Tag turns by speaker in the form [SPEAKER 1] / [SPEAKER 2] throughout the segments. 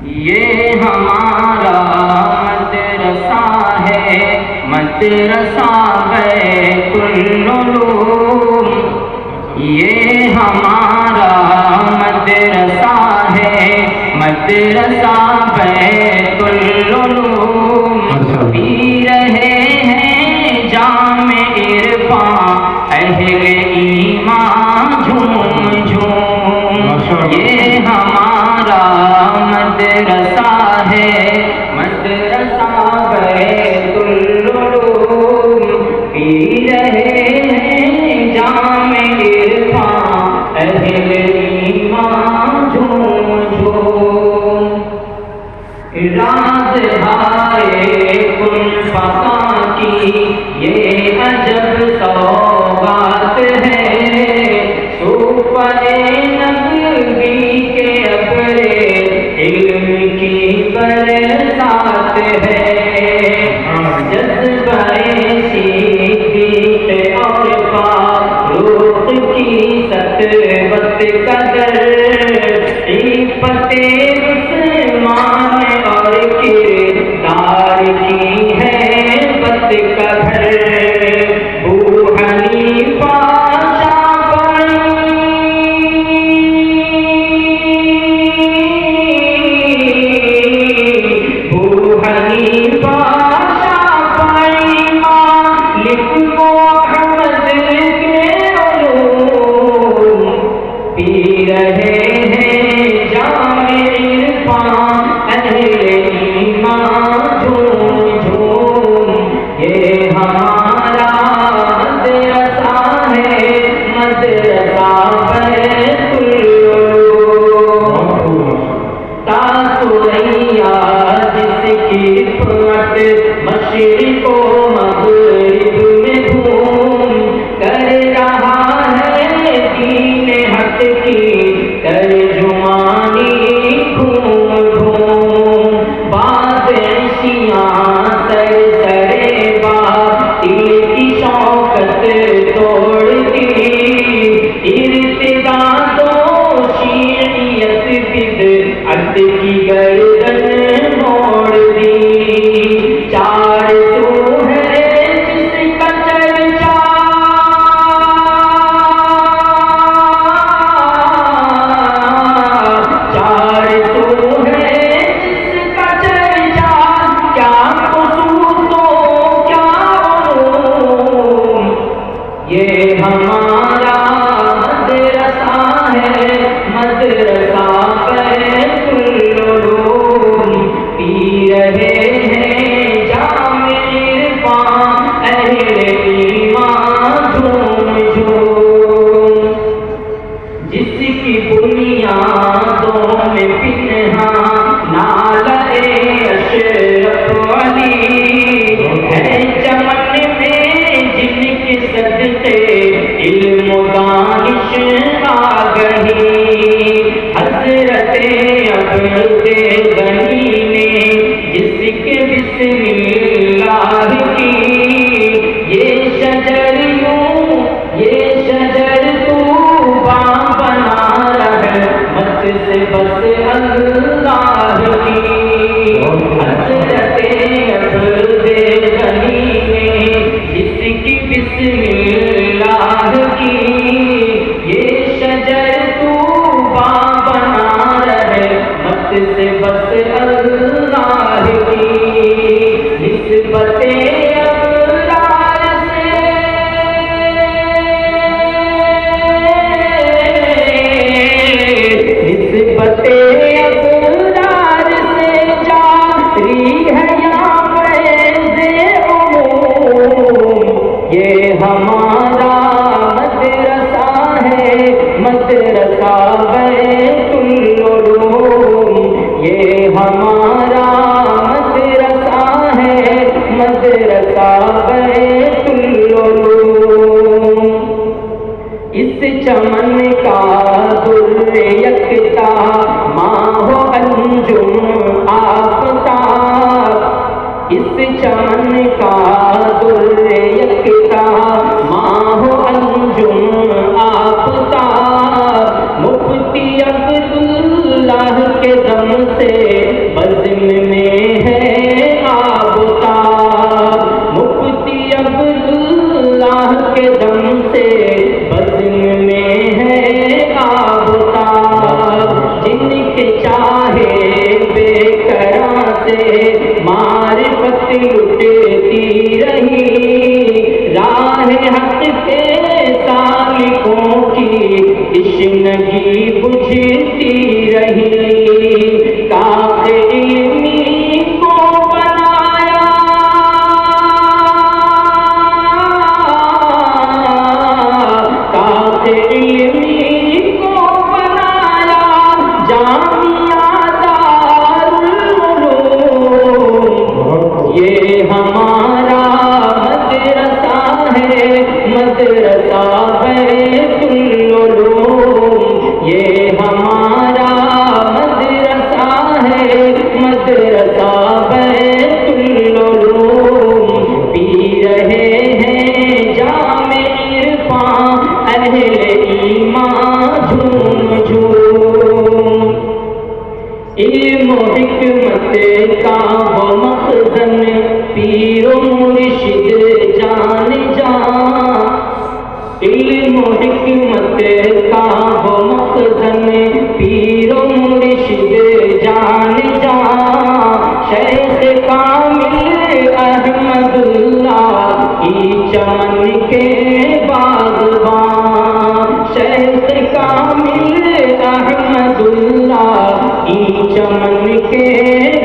[SPEAKER 1] یہ ہمارا مدرسہ ہے، مدرسہ بیت العلوم. یہ ہمارا مدرسہ ہے، مدرسہ بیت العلوم. پی رہے ہیں جام عرفان اہل ایمان جھوم جھوم. یہ ہمارا مدرسہ ہے، مدرسہ بیت العلوم. پی رہے ہیں جام عرفان اہل ایمان جھوم جھوم. راز ہائے کن فقا کی یہ عجب سوغات ہے، سوپر نبوی کے ابر علم کی برسات ہے. جذبہ صدیق اور فاروق کی سطوت قدر، عفت عثمان اور کردار کی ہے بت کا گھر. ابو حنیفہ پی رہے ہیں جام عرفان اہل ایمان جھوم جھوم. یہ ہمارا مدرسہ ہے، مدرسہ بیت العلوم. تاثریا جس کی پٹ مشرق و مغرب میں گھوم کر رہا ہے دین حق کی ترجمانی گھوم گھوم. بعض عشیاں سر سرے باطل کی شوکت توڑ دی، ارتدا تو شیعیت بدعت کی گردن موڑ دی. چار تو ہے جس کا چرچا، چار تو ہے جس کا چرچا، کیا خصوص و کیا عموم. یہ ہمارا مدرسہ ہے، مدرسہ بیت العلوم. پی رہے ہیں جام عرفان اہل ایمان جھوم جھوم. جس کی بنیادوں میں پنہاں نالہ اشرف علی ہے، چمن میں جن کے صدقے علم و دانش آ گئی. حضرت عبد غنی نے جس کے بسم اللہ کی یہ شجر یوں، یہ شجر طوبیٰ بنا رحمت سے بس اللہ کی. حضرت عبد غنی نے جس کی بسم اللہ کی یہ شجر طوبیٰ بنا رحمت سے بس اللہ کی. نسبت ابرار سے، نسبت ابرار سے جاری ہے یا فیض عموم. یہ ہمارا مدرسہ ہے، مدرسہ بیت العلوم. یہ ہمارا مدرسہ ہے، مدرسہ بیت العلوم. اس چمن کا در یکتا ماہ انجم آفتاب، اس چمن کا در یکتا ماہ انجم آفتاب. مفتی عبداللہ کے دم سے میں ہے آبتاب، مفتی عبداللہ کے دم سے بزم میں ہے آبتاب، جن کے چاہے بے قرار سے معرفت لٹتی رہی، راہ حق کے سالکوں کی تشنگی بجھتی رہی، کاخ علمی کو بنایا کاخ علمی کو بنایا جامعہ دارالعلوم، یہ ہمارا مدرسہ ہے، مدرسہ بیت العلوم، یہ ہمارا مدرسہ ہے، مدرسہ بیت العلوم، پی رہے ہیں جام عرفان اہل ایمان جھوم جھوم، علم و حکمت کا وہ مخزن پیر و مرشد جان جان، علم و حکمت کا وہ مخزن پیر و مرشد جان جان، شیخ کامل احمد اللہ کی چمن کے باغبان، شیخ کامل احمد اللہ کی چمن کے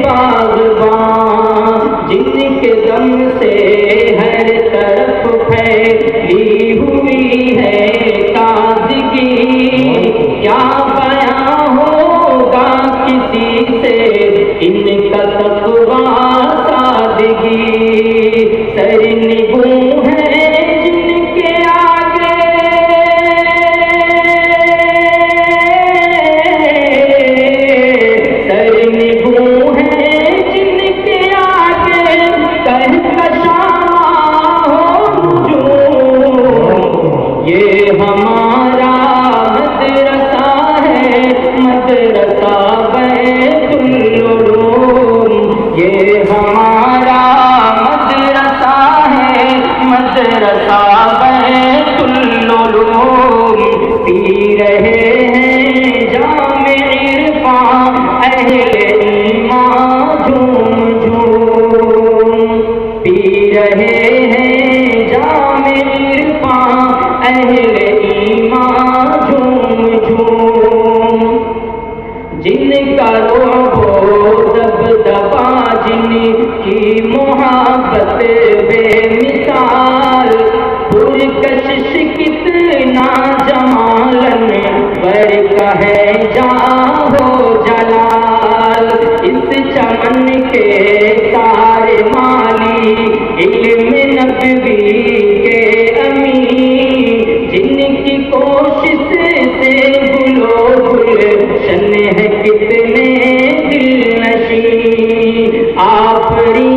[SPEAKER 1] باغبان، جن کے دم سے ہر طرف پھیلی ہوئی ہے تازگی، کیا بیاں ہوگا کسی سے ان کا تقویٰ سادگی، سرنگوں ہیں جن کے آگے سرنگوں ہیں جن کے آگے کہکشاں ہو نجوم، یہ ہمارا مدرسہ ہے، مدرسہ بیت العلوم، یہ ہمارا مدرسہ ہے، مدرسہ بیت العلوم، پی رہے ہیں جام عرفان اہل ایمان جھوم جھوم، پی رہے ہیں جام عرفان اہل ایمان جھوم جھوم، جن کا رعب و دبدبا، جن کی محبت بے مثال، پرکشش کتنا جمالن برکہ ہے جاہو جلال، اس چمن کے سارے مالی علم نبوی کے امین، جن کی کوشش سے گلو گلشن ہے کتنے دل نشین، آفری